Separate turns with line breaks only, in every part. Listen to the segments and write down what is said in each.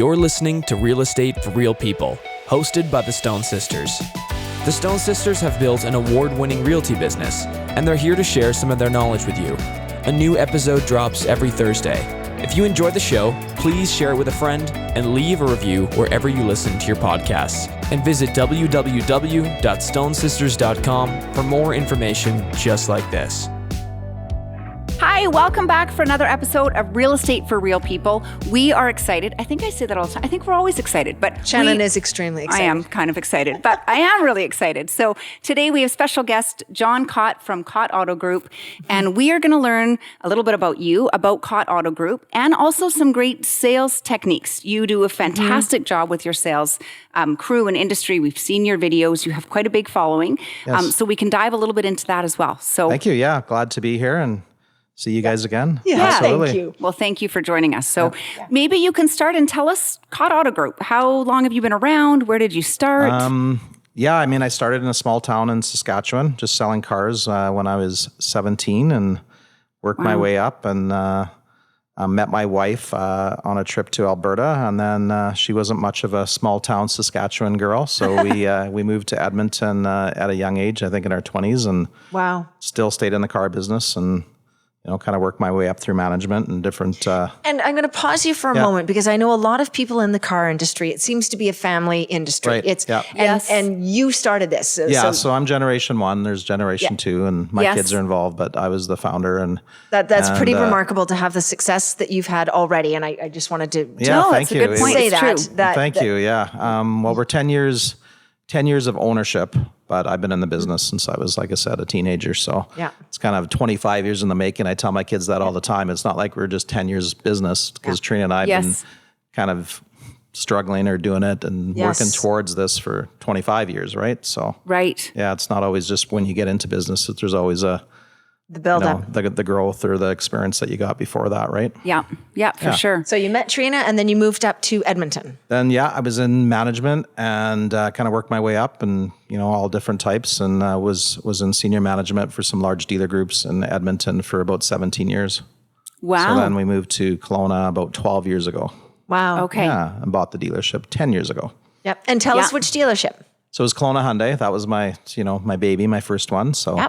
You're listening to Real Estate for Real People, hosted by the Stone Sisters. The Stone Sisters have built an award-winning realty business, and they're here to share some of their knowledge with you. A new episode drops every Thursday. If you enjoy the show, please share it with a friend and leave a review wherever you listen to your podcasts. And visit www.stonesisters.com for more information just like this.
Hi, welcome back for another episode of Real Estate for Real People. We are excited. I think I say that all the time. I think we're always excited, but
Shannon is extremely excited.
I am kind of excited, but I am really excited. So today we have special guest John Kot from Kot Auto Group, and we are going to learn a little bit about you, about Kot Auto Group, and also some great sales techniques. You do a fantastic job with your sales crew and industry. We've seen your videos. You have quite a big following, so we can dive a little bit into that as well. So
thank you. Yeah, glad to be here and see you guys again.
Yeah,
absolutely.
Thank you.
Well, thank you for joining us. So maybe you can start and tell us Kot Auto Group. How long have you been around? Where did you start?
I started in a small town in Saskatchewan, just selling cars when I was 17 and worked my way up and met my wife on a trip to Alberta. And then she wasn't much of a small town Saskatchewan girl. So we moved to Edmonton at a young age, I think in our 20s, and still stayed in the car business and kind of work my way up through management and different...
And I'm going to pause you for a moment because I know a lot of people in the car industry, it seems to be a family industry.
Right.
And you started this.
So I'm generation one, there's generation two, and my kids are involved, but I was the founder. And
that's pretty remarkable to have the success that you've had already. And I just wanted to
thank you.
A good point.
Say
it's
that.
Thank you, well, we're 10 years of ownership, but I've been in the business since I was, like I said, a teenager. So it's kind of 25 years in the making. I tell my kids that all the time. It's not like we're just 10 years business because Trina and I have been kind of struggling or doing it and working towards this for 25 years, right? So it's not always just when you get into business. There's always
the build up,
the growth or the experience that you got before that, right?
Yeah, for sure.
So you met Trina and then you moved up to Edmonton.
Then, I was in management and kind of worked my way up and, all different types and was in senior management for some large dealer groups in Edmonton for about 17 years.
Wow.
So then we moved to Kelowna about 12 years ago.
Wow.
Okay.
Yeah, and bought the delership 10 years ago.
Yep. And tell us which dealership.
So it was Kelowna Hyundai. That was my, my baby, my first one. So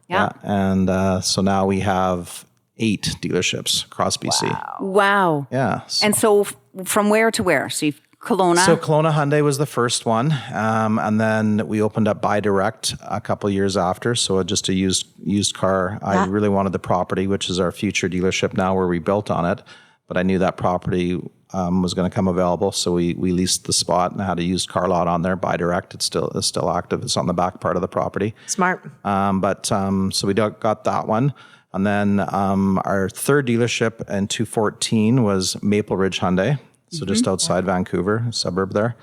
and so now we have 8 dealerships across BC.
Wow.
Yeah.
And so from where to where? So you've Kelowna?
So Kelowna Hyundai was the first one. And then we opened up Buy Direct a couple years after. So just a used car. I really wanted the property, which is our future dealership now where we built on it. But I knew that property was going to come available. So we leased the spot and had a used car lot on there. Buy Direct, it's still active. It's on the back part of the property.
Smart.
So we got that one. And then our third dealership in 2014 was Maple Ridge Hyundai. So just outside Vancouver, a suburb there.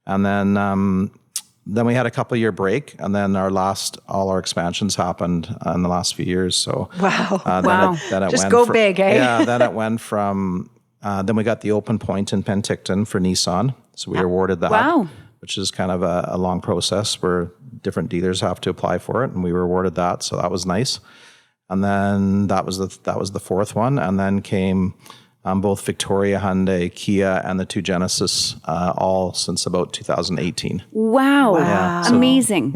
And then we had a couple year break, and then all our expansions happened in the last few years. So
Then it
just
went big, eh?
Yeah. Then it went from. Then we got the open point in Penticton for Nissan. So we were awarded that, which is kind of a long process where different dealers have to apply for it, and we were awarded that. So that was nice. And then that was the fourth one, and then came. Both Victoria, Hyundai, Kia, and the 2 Genesis, all since about 2018.
Wow.
Yeah,
Amazing.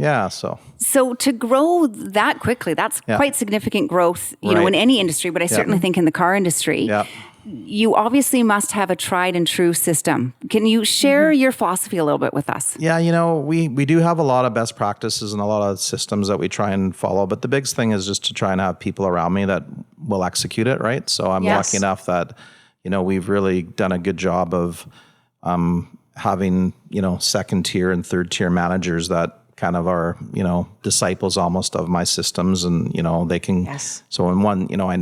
So
to grow that quickly, that's quite significant growth, you know, in any industry, but I certainly think in the car industry.
Yeah.
You obviously must have a tried and true system. Can you share your philosophy a little bit with us?
Yeah, we do have a lot of best practices and a lot of systems that we try and follow, but the biggest thing is just to try and have people around me that will execute it, right? So I'm lucky enough that we've really done a good job of having, second tier and third tier managers that kind of are, disciples almost of my systems and, they can, so in one, I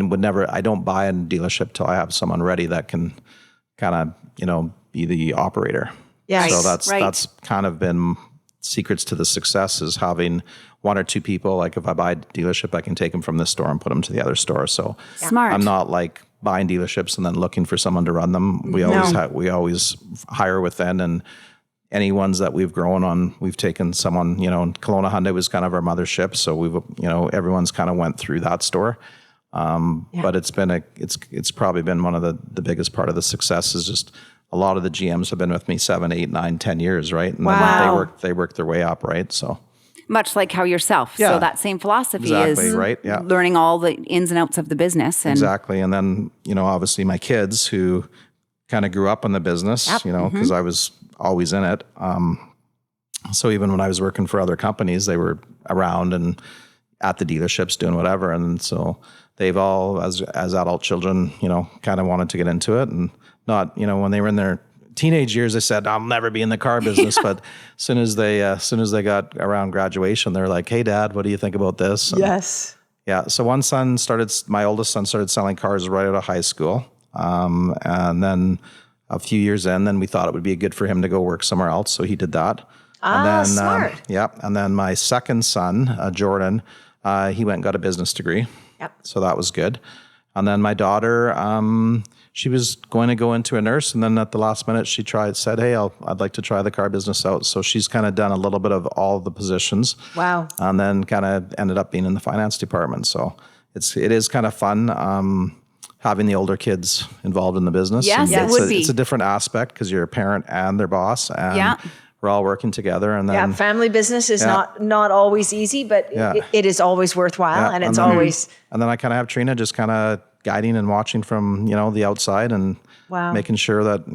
don't buy a dealership till I have someone ready that can kind of, be the operator.
Yeah.
So that's kind of been secrets to the success is having 1 or 2 people. Like if I buy a dealership, I can take them from this store and put them to the other store. So
smart.
I'm not like buying dealerships and then looking for someone to run them. We always hire within, and any ones that we've grown on, we've taken someone, Kelowna Hyundai was kind of our mothership. So we've, everyone's kind of went through that store. But it's probably been one of the biggest part of the success is just a lot of the GMs have been with me 7, 8, 9, 10 years, right? And
Wow.
then they work their way up, right? So
Much like how yourself.
Yeah.
So that same philosophy
Exactly,
is
right? Yeah.
learning all the ins and outs of the business. And
exactly. And then, obviously my kids who kind of grew up in the business, because I was always in it. So even when I was working for other companies, they were around and at the dealerships doing whatever. And so they've all, as adult children, kind of wanted to get into it. And not, when they were in their teenage years, they said, I'll never be in the car business. But as soon as they got around graduation, they're like, hey, Dad, what do you think about this? And
Yes.
yeah. So my oldest son started selling cars right out of high school. And then a few years in, then we thought it would be good for him to go work somewhere else. So he did that. And then,
smart.
And then my second son, Jordan, he went and got a business degree.
Yep.
So that was good. And then my daughter, she was going to go into a nurse, and then at the last minute, she said, "Hey, I'd like to try the car business out." So she's kind of done a little bit of all the positions.
Wow.
And then kind of ended up being in the finance department. So it is kind of fun having the older kids involved in the business.
Yes,
And
it would be.
It's a different aspect because you're a parent and their boss, and we're all working together. And then
family business is not always easy, but it is always worthwhile, and it's always.
And then I kind of have Trina just kind of guiding and watching from the outside and making sure that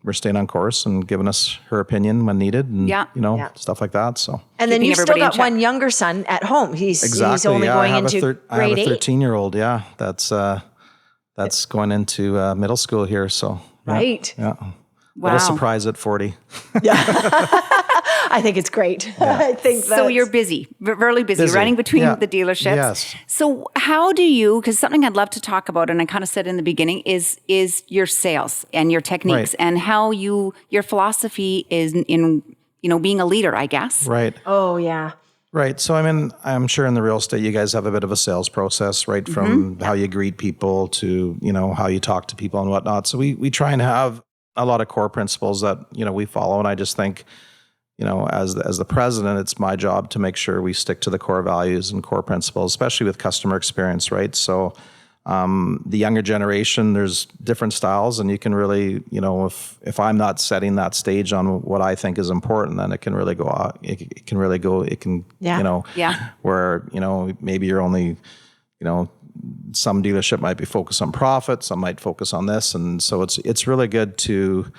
we're staying on course and giving us her opinion when needed, and stuff like that. So
And then
Keeping
you've still
everybody in
got
check.
one younger son at home. He's only
I
going
have
into
I have
grade
a
8.
13-year-old. Yeah, that's going into middle school here. So
Right.
Yeah.
Wow.
Little surprise at 40.
I think it's great. I think
So you're busy, really busy, running between the dealerships.
Yes.
So how do you, because something I'd love to talk about, and I kind of said in the beginning, is your sales and your techniques and how your philosophy is in being a leader, I guess.
Right.
Oh, yeah.
Right. So, I'm sure in the real estate, you guys have a bit of a sales process, right? From how you greet people to, how you talk to people and whatnot. So we try and have a lot of core principles that, we follow. And I just think, as the president, it's my job to make sure we stick to the core values and core principles, especially with customer experience, right? So the younger generation, there's different styles, and you can really, if I'm not setting that stage on what I think is important, then it can really go out. It can, where, maybe you're only, some dealership might be focused on profit, some might focus on this. And so it's really good to,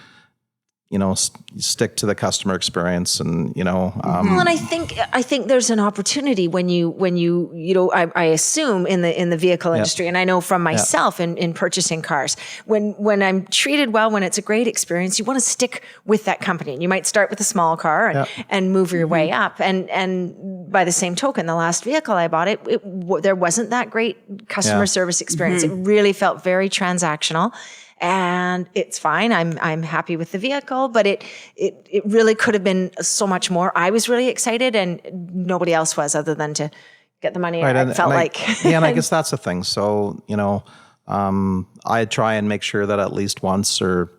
stick to the customer experience and,
Well, and I think there's an opportunity when you I assume in the vehicle industry, and I know from myself in purchasing cars, when I'm treated well, when it's a great experience, you want to stick with that company. And you might start with a small car and move your way up. And by the same token, the last vehicle I bought, there wasn't that great customer service experience. It really felt very transactional. And it's fine. I'm happy with the vehicle, but it really could have been so much more. I was really excited, and nobody else was, other than to get the money. Right. I felt like.
And I guess that's the thing. So I try and make sure that at least once or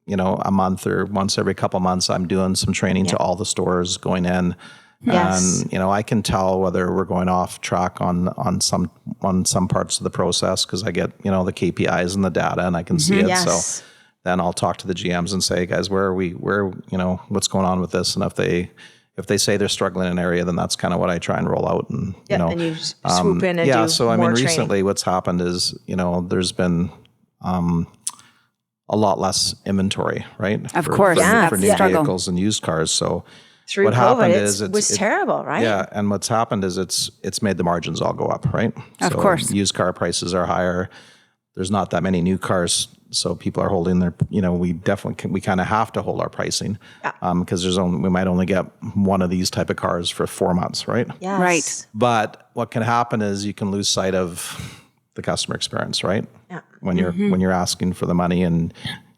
a month or once every couple months, I'm doing some training to all the stores going in.
Yes.
And I can tell whether we're going off track on some parts of the process, because I get the KPIs and the data, and I can see it.
Yes.
So then I'll talk to the GMs and say, guys, where are we? What's going on with this? And if they say they're struggling in an area, then that's kind of what I try and roll out. And
and you swoop in and do
So
more
recently,
training.
what's happened is there's been a lot less inventory, right?
Of course,
for new
struggle.
vehicles and used cars. So
Through
what
COVID,
happened is
it was terrible, right?
Yeah, and what's happened is it's made the margins all go up, right?
Of course.
Used car prices are higher. There's not that many new cars, so people are holding their. We kind of have to hold our pricing because we might only get one of these type of cars for 4 months, right?
Yes.
Right.
But what can happen is you can lose sight of the customer experience, right?
Yeah.
When you're asking for the money and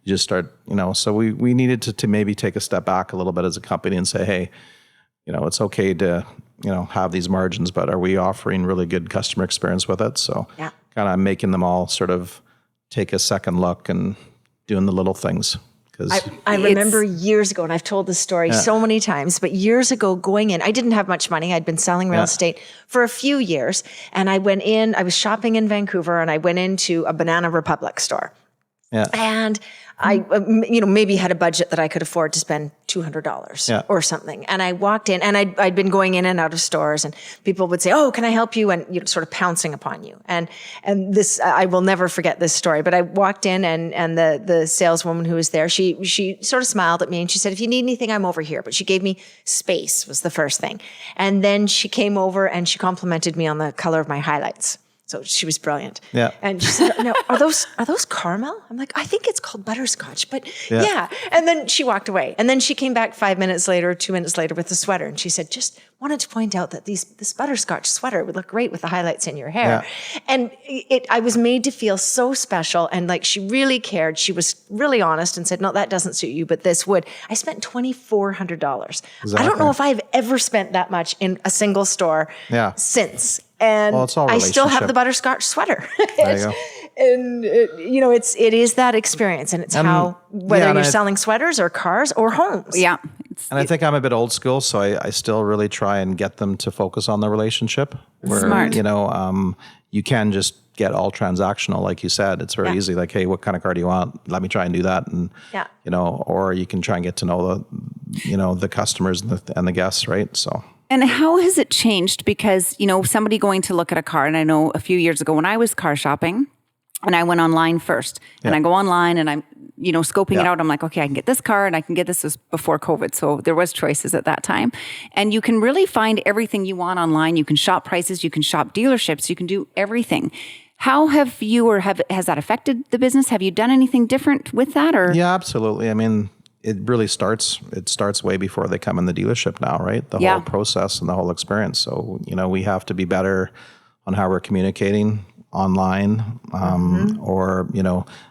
you just start, so we needed to maybe take a step back a little bit as a company and say, hey, it's okay to, have these margins, but are we offering really good customer experience with it? So kind of making them all sort of take a second look and doing the little things.
I remember years ago, and I've told this story so many times, but years ago going in, I didn't have much money. I'd been selling real estate for a few years. And I went in, I was shopping in Vancouver, and I went into a Banana Republic store.
Yeah.
And I, maybe had a budget that I could afford to spend $200 or something. And I walked in, and I'd been going in and out of stores, and people would say, "Oh, can I help you?" And sort of pouncing upon you. And this, I will never forget this story. But I walked in, and the saleswoman who was there, she sort of smiled at me, and she said, "If you need anything, I'm over here." But she gave me space was the first thing. And then she came over and she complimented me on the color of my highlights. So she was brilliant.
Yeah.
And she said, "No, are those caramel?" I'm like, "I think it's called butterscotch, but yeah." And then she walked away. And then she came back 5 minutes later, 2 minutes later with the sweater. And she said, "Just wanted to point out that this butterscotch sweater would look great with the highlights in your hair."
Yeah.
And I was made to feel so special. And like, she really cared. She was really honest and said, "No, that doesn't suit you, but this would." I spent $2,400.
Exactly.
I don't know if I've ever spent that much in a single store since. And
Well, it's all
I still have
relationship.
the butterscotch sweater.
There you go.
And it is that experience, and it's how, whether you're selling sweaters or cars or homes.
Yeah.
And I think I'm a bit old school, so I still really try and get them to focus on the relationship. Where,
Smart.
You can just get all transactional, like you said. It's very easy. Like, hey, what kind of car do you want? Let me try and do that, and or you can try and get to know the customers and the guests, right? So.
And how has it changed? Because, somebody going to look at a car, and I know a few years ago when I was car shopping, and I went online first, and I go online and I'm, scoping it out. I'm like, okay, I can get this car and I can get this. Was before COVID. So there was choices at that time. And you can really find everything you want online. You can shop prices, you can shop dealerships, you can do everything. How have you, has that affected the business? Have you done anything different with that? Or
Yeah, absolutely. I mean, it starts way before they come in the dealership now, right? The whole process and the whole experience. So, we have to be better on how we're communicating online, or,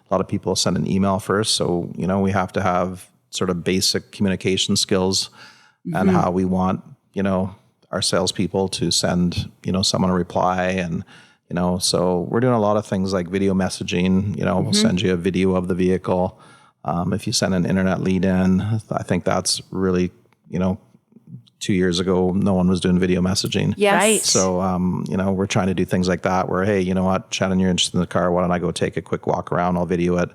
a lot of people send an email first. So, we have to have sort of basic communication skills and how we want, our salespeople to send, someone a reply. And, so we're doing a lot of things like video messaging, we'll send you a video of the vehicle. If you send an internet lead in, I think that's really, 2 years ago, no one was doing video messaging.
Yes. Right.
So, we're trying to do things like that where, hey, you know what, Shannon, you're interested in the car. Why don't I go take a quick walk around? I'll video it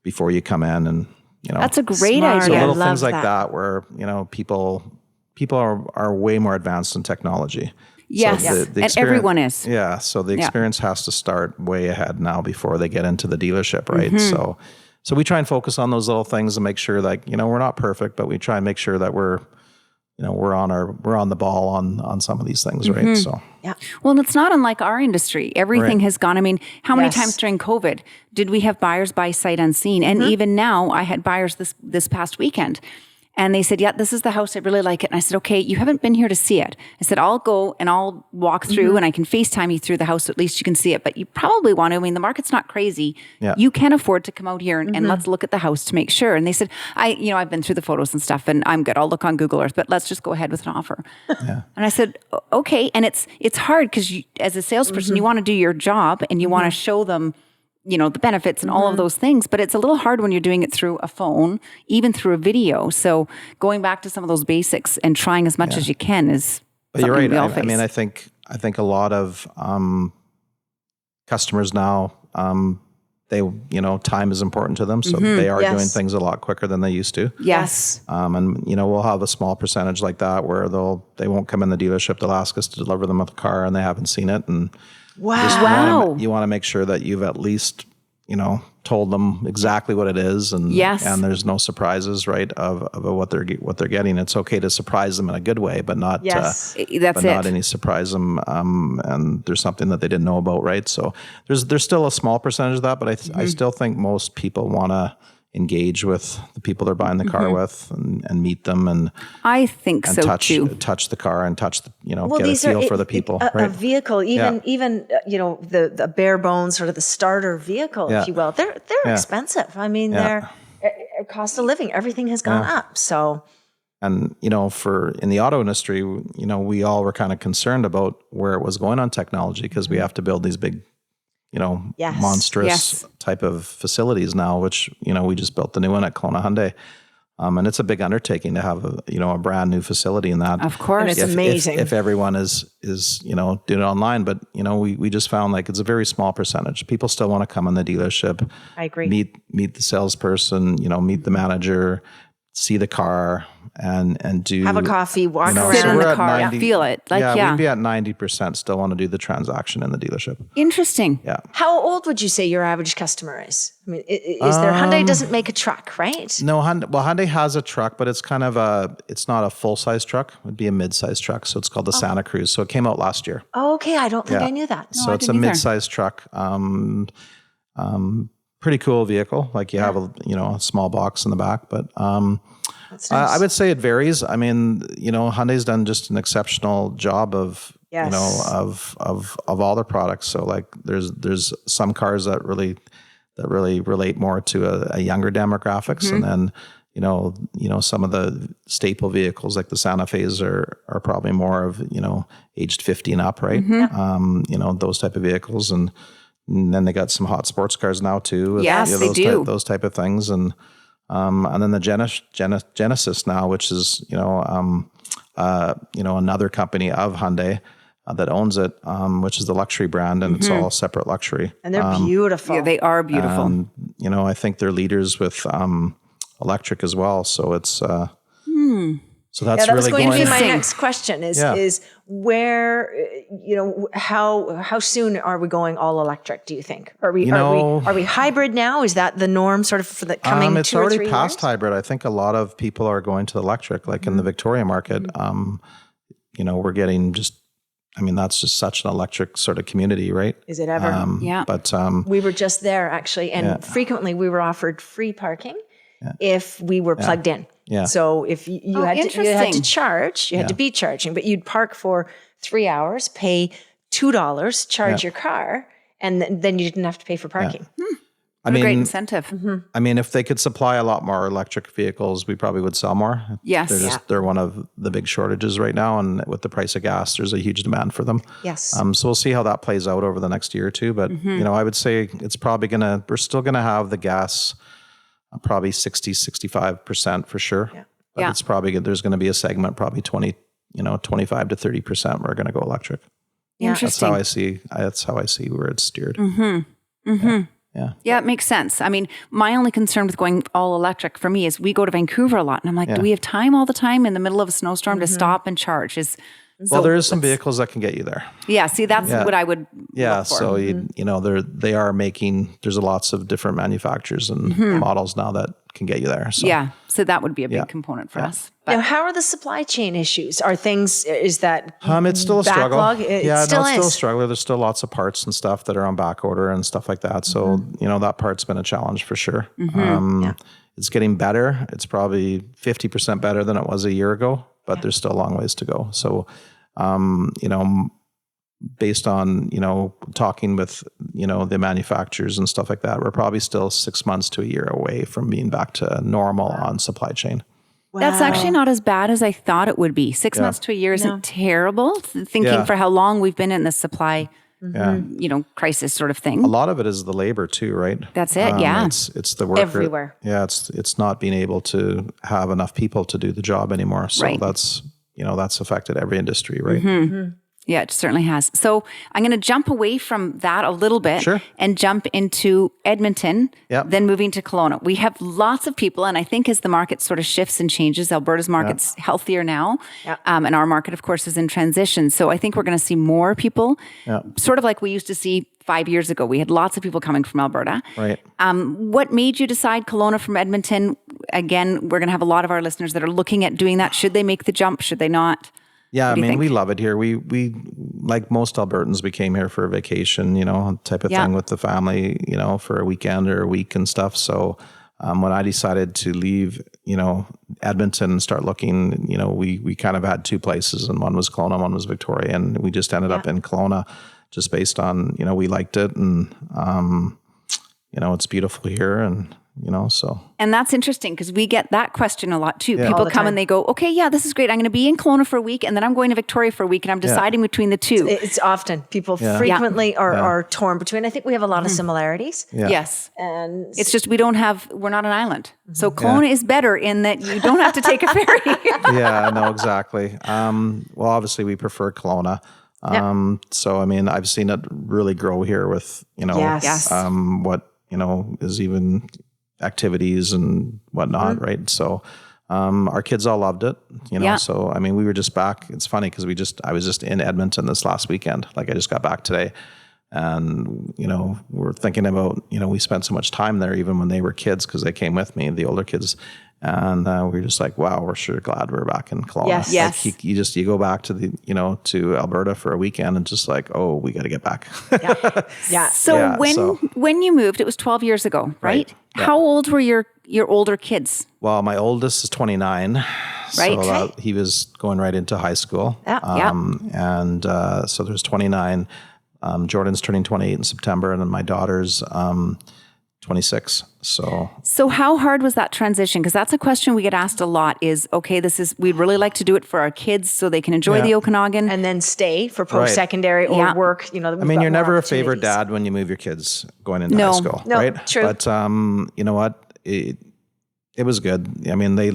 before you come in. And,
that's a great
Smart.
idea.
so little
I
things
love
like that where, people are way more advanced in technology.
Yes.
So the
And
experience-
everyone is.
Yeah. So the experience has to start way ahead now before they get into the dealership, right? So we try and focus on those little things and make sure that, we're not perfect, but we try and make sure that we're on the ball on some of these things, right? So
Well, and it's not unlike our industry. Everything has gone. I mean, how many
Yes.
times during COVID did we have buyers buy sight unseen? And even now, I had buyers this past weekend. And they said, "Yeah, this is the house. I really like it." And I said, "Okay, you haven't been here to see it." I said, "I'll go and I'll walk through and I can FaceTime you through the house. So at least you can see it. But you probably want to, I mean, the market's not crazy.
Yeah.
You can afford to come out here and let's look at the house to make sure." And they said, I've been through the photos and stuff and I'm good. I'll look on Google Earth, but let's just go ahead with an offer." And I said, "Okay." And it's hard because as a salesperson, you want to do your job and you want to show them, the benefits and all of those things, but it's a little hard when you're doing it through a phone, even through a video. So going back to some of those basics and trying as much as you can is
But
something
you're right.
we all
I
face.
mean, I think a lot of customers now, time is important to them, so they are doing things a lot quicker than they used to.
Yes.
And we'll have a small percentage like that where they won't come in the dealership. They'll ask us to deliver them a car and they haven't seen it. And
Wow.
you want to make sure that you've at least told them exactly what it is, and there's no surprises, right? Of what they're getting. It's okay to surprise them in a good way, but not
That's
not any surprise them. And there's something that they didn't know about, right? So there's still a small percentage of that, but I still think most people want to engage with the people they're buying the car with and meet them and
I think so too.
touch the car and touch the,
Well,
get a
these
feel
are
for the people.
a
right?
vehicle, even the bare bones, sort of the starter vehicle, if you will. They're expensive. I mean, they're cost of living. Everything has gone up. So,
and in the auto industry, we all were kind of concerned about where it was going on technology because we have to build these big, monstrous type of facilities now. Which we just built the new one at Kelowna Hyundai. And it's a big undertaking to have a brand new facility in that.
Of course.
And it's amazing.
If everyone is doing it online, but we just found like it's a very small percentage. People still want to come in the dealership.
I agree.
Meet the salesperson, meet the manager, see the car, and do
Have a coffee, walk around.
Sit in
we're
the
at
car, feel it.
we'd be at 90% still want to do the transaction in the dealership.
Interesting.
Yeah.
How old would you say your average customer is? I mean, is there Hyundai doesn't make a truck, right?
No, Hyundai has a truck, but it's kind of it's not a full-size truck. It would be a mid-size truck. So it's called the Santa Cruz. So it came out last year.
Oh, okay. I don't think I knew that.
So it's a mid-size truck. Pretty cool vehicle. Like you have a small box in the back, but
That's nice.
I would say it varies. I mean, Hyundai's done just an exceptional job of of all their products. So like there's some cars that really relate more to a younger demographics, and then some of the staple vehicles like the Santa Fe's are probably more of aged 50 and up, right? Those type of vehicles, and then they got some hot sports cars now too.
Yes, they do.
Those type of things, and then the Genesis now, which is another company of Hyundai that owns it, which is the luxury brand, and it's all separate luxury.
And they're beautiful.
Yeah, they are beautiful.
I think they're leaders with electric as well. So it's so that's
that was
really
going to be my
Interesting.
next question is where, how soon are we going all electric, do you think? Are we hybrid now? Is that the norm sort of for the coming
it's
2 or 3
already past
years?
hybrid. I think a lot of people are going to electric, like in the Victoria market. We're getting that's just such an electric sort of community, right?
Is it ever?
Yeah.
But
We were just there actually, and frequently we were offered free parking if we were plugged in.
Yeah.
So if you had to
interesting.
charge, you had to be charging, but you'd park for 3 hours, pay $2, charge your car, and then you didn't have to pay for parking.
What a great incentive.
I mean, if they could supply a lot more electric vehicles, we probably would sell more.
Yes.
They're one of the big shortages right now, and with the price of gas, there's a huge demand for them.
Yes.
So we'll see how that plays out over the next year or two. But I would say it's probably we're still gonna have the gas, probably 60-65% for sure.
Yeah.
But it's probably there's going to be a segment, probably 25 to 30%. We're going to go electric.
Interesting.
That's how I see where it's steered.
Yeah, it makes sense. I mean, my only concern with going all electric for me is we go to Vancouver a lot, and I'm like, do we have time all the time in the middle of a snowstorm to stop and charge?
Well, there is some vehicles that can get you there.
Yeah, see, that's what I would look for.
So they are making. There's lots of different manufacturers and models now that can get you there. So.
Yeah, so that would be a big component for us.
Now, how are the supply chain issues? Is that
it's still a struggle.
backlog? It's still
a struggle. There's still lots of parts and stuff that are on back order and stuff like that. So, that part's been a challenge for sure. It's getting better. It's probably 50% better than it was a year ago, but there's still a long ways to go. So, based on, talking with, the manufacturers and stuff like that, we're probably still 6 months to a year away from being back to normal on supply chain.
That's actually not as bad as I thought it would be. 6 months to a year isn't terrible. Thinking for how long we've been in the supply, crisis sort of thing.
A lot of it is the labor too, right?
That's it. Yeah.
It's the work
everywhere.
It's not being able to have enough people to do the job anymore. So that's affected every industry, right?
Yeah, it certainly has. So I'm going to jump away from that a little bit and jump into Edmonton, then moving to Kelowna. We have lots of people, and I think as the market sort of shifts and changes, Alberta's market's healthier now, and our market, of course, is in transition. So I think we're going to see more people, sort of like we used to see 5 years ago. We had lots of people coming from Alberta.
Right.
What made you decide Kelowna from Edmonton? Again, we're going to have a lot of our listeners that are looking at doing that. Should they make the jump? Should they not?
Yeah, I mean, we love it here. We like most Albertans, we came here for a vacation, type of thing with the family, for a weekend or a week and stuff. So when I decided to leave, Edmonton and start looking, we kind of had two places, and one was Kelowna, one was Victoria, and we just ended up in Kelowna just based on, we liked it, and it's beautiful here, and so.
And that's interesting because we get that question a lot too. People
All the
come
time.
and they go, okay, yeah, this is great. I'm going to be in Kelowna for a week and then I'm going to Victoria for a week and I'm deciding between the two.
It's often people frequently are torn between. I think we have a lot of similarities.
Yeah.
Yes.
And
It's just we're not an island. So Kelowna is better in that you don't have to take a ferry.
Yeah, no, exactly. Well, obviously we prefer Kelowna. So, I mean, I've seen it really grow here with,
Yes.
what, is even activities and whatnot, right? So, our kids all loved it, so, I mean, we were just back. It's funny because I was just in Edmonton this last weekend. Like I just got back today and, we're thinking about, we spent so much time there even when they were kids because they came with me, the older kids. And we were just like, wow, we're sure glad we're back in Kelowna.
Yes.
Yes.
Like you go back to to Alberta for a weekend and just like, oh, we got to get back.
yeah.
So when you moved, it was 12 years ago, right?
Yeah.
How old were your older kids?
Well, my oldest is 29.
Right.
So he was going right into high school. And so there's 29. Jordan's turning 28 in September. And then my daughter's 26. So
how hard was that transition? Because that's a question we get asked a lot is, okay, we'd really like to do it for our kids so they can enjoy the Okanagan.
And then stay for post-secondary or work.
I mean, you're never a favorite dad when you move your kids going into high school, right?
True.
But you know what? It was good. I mean, they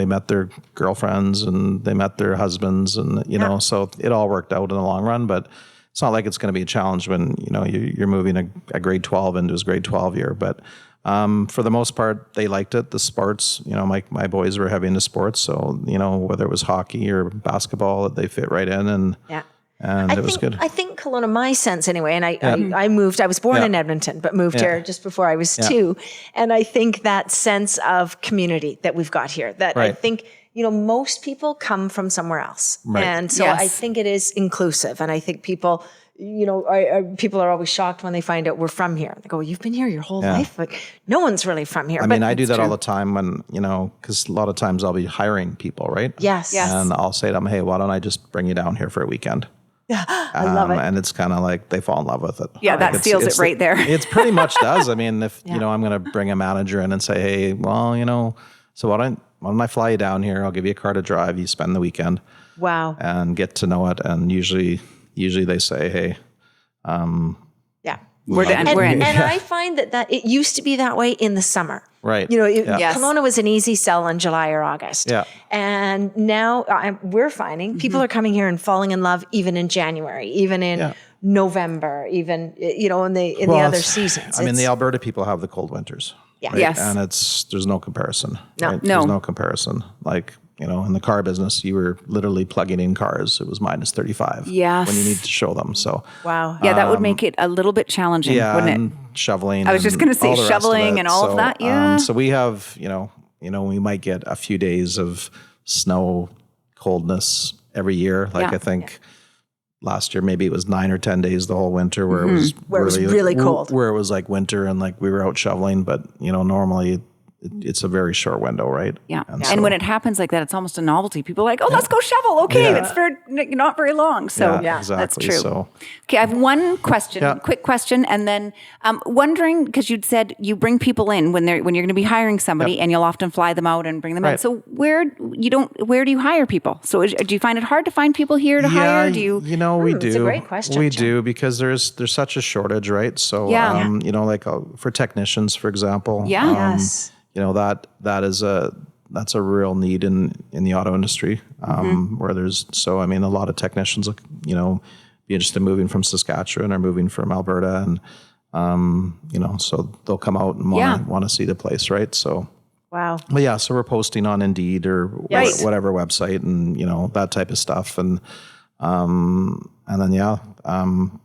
met their girlfriends and they met their husbands and, so it all worked out in the long run, but it's not like it's going to be a challenge when, you're moving a grade 12 into his grade 12 year. But for the most part, they liked it. The sports, my boys were heavy into sports. So, whether it was hockey or basketball, they fit right in and it was good.
I think Kelowna, my sense anyway, and I moved, I was born in Edmonton, but moved here just before I was 2. And I think that sense of community that we've got here, that I think, most people come from somewhere else.
Right.
And so I think it is inclusive. And I think people, people are always shocked when they find out we're from here. They go, you've been here your whole life? Like, no one's really from here.
I mean, I do that all the time when, because a lot of times I'll be hiring people, right?
Yes.
And I'll say to them, hey, why don't I just bring you down here for a weekend?
I love it.
And it's kind of like they fall in love with it.
Yeah,
like
that seals it right there.
It pretty much does. I mean, if, I'm going to bring a manager in and say, hey, well, so why don't I fly you down here? I'll give you a car to drive. You spend the weekend.
Wow.
And get to know it. And usually they say, hey,
we're in.
And I find that it used to be that way in the summer.
Right.
Kelowna was an easy sell in July or August.
Yeah.
And now we're finding people are coming here and falling in love even in January, even in November, even, in the other seasons.
I mean, the Alberta people have the cold winters.
Yeah.
Right?
Yes.
And there's no comparison.
No.
Right? There's no comparison. Like, in the car business, you were literally plugging in cars. It was minus 35
Yes.
when you need to show them. So,
wow.
Yeah, that would make it a little bit challenging, wouldn't
and
it?
shoveling.
I was just going to say shoveling and all of that. Yeah.
So we have, we might get a few days of snow, coldness every year. Like I think last year, maybe it was 9 or 10 days the whole winter where it was
really cold.
Where it was like winter and like we were out shoveling, but normally it's a very short window, right?
Yeah. And when it happens like that, it's almost a novelty. People are like, oh, let's go shovel. Okay. It's for not very long. So
exactly.
that's true.
So,
okay. I have one question, quick question. And then wondering, because you'd said you bring people in when you're going to be hiring somebody and you'll often fly them out and bring them in. So where do you hire people? So do you find it hard to find people here to hire? Do you?
we do.
It's a great question.
We do because there's such a shortage, right? So, like for technicians, for example.
Yeah.
Yes.
That's a real need in the auto industry, where a lot of technicians, be interested in moving from Saskatchewan or moving from Alberta, and so they'll come out and want to see the place, right? So,
wow.
But so we're posting on Indeed or whatever website, and that type of stuff, and then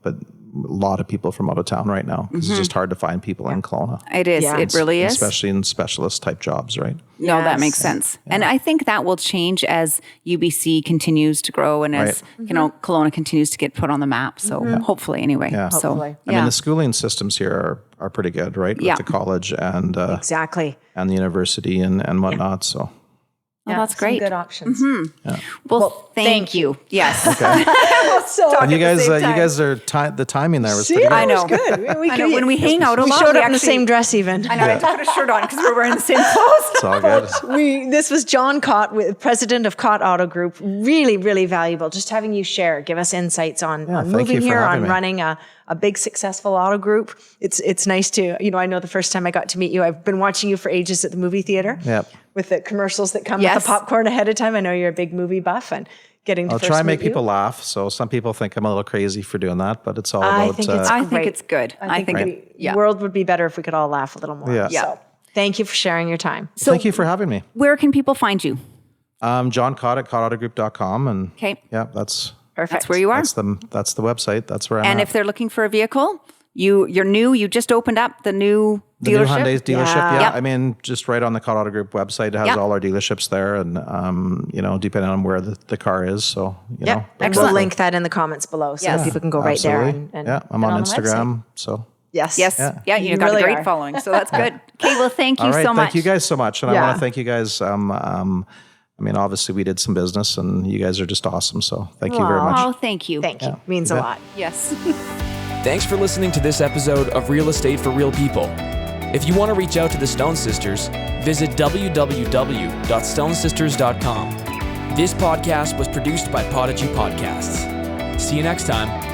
but a lot of people from out of town right now because it's just hard to find people in Kelowna.
It is.
Yeah.
It really is.
Especially in specialist type jobs, right?
No, that makes sense. Yeah. And I think that will change as UBC continues to grow and as, Kelowna continues to get put on the map. So hopefully anyway.
Yeah.
Hopefully.
So,
I mean, the schooling systems here are pretty good, right? With the college and
exactly.
And the university and whatnot. So
Well, that's great.
Good options.
Well, thank you. Yes.
So
And you guys are the timing there was pretty good.
I know.
good.
I know. When we hang out a
We
lot,
showed
we
up in the
actually-
same dress even.
I know. I had to put a shirt on because we're wearing the same clothes.
It's all good.
This was John Kot, president of Kot Auto Group. Really, really valuable. Just having you share, give us insights on
thank
moving
you for
here,
having
on
me.
running a big successful auto group. It's nice to, I know the first time I got to meet you, I've been watching you for ages at the movie theater.
Yep.
With the commercials that come
Yes.
with the popcorn ahead of time. I know you're a big movie buff and getting to
I'll
first
try and make
meet you.
people laugh. So some people think I'm a little crazy for doing that, but it's all
I
about.
think it's
I think
great.
it's good.
I think
yeah.
the world would be better if we could all laugh a little more.
Yeah.
So thank you for sharing your time.
So
thank you for having me.
where can people find you?
John Kot at kotautogroup.com, and
Okay.
yeah, that's
That's where you are.
that's the website. That's where I'm
And
at.
if they're looking for a vehicle, you're new. You just opened up the new
The new
dealership.
Hyundai dealership,
Yeah.
yeah.
Yep.
I mean, just right on the Kot Auto Group website, it has
Yep.
all our dealerships there, and depending on where the car is, so you know.
And
Excellent.
we'll link that in the comments below so
Yes.
that people can go right
Absolutely.
there. And
yeah, I'm
get
on
the website.
Instagram, so.
Yes.
Yes. Yeah. You got
really
a great
are.
following, so that's good. Okay. Well, thank you
All right,
so much.
thank you guys so much, and I
Yeah.
want to thank you guys. I mean, obviously, we did some business, and you guys are just awesome. So, thank you very much.
Oh, thank you.
Thank you. Means a
bet.
lot.
Yes.
Thanks for listening to this episode of Real Estate for Real People. If you want to reach out to the Stone Sisters, visit www.stonesisters.com. This podcast was produced by Podigy Podcasts. See you next time.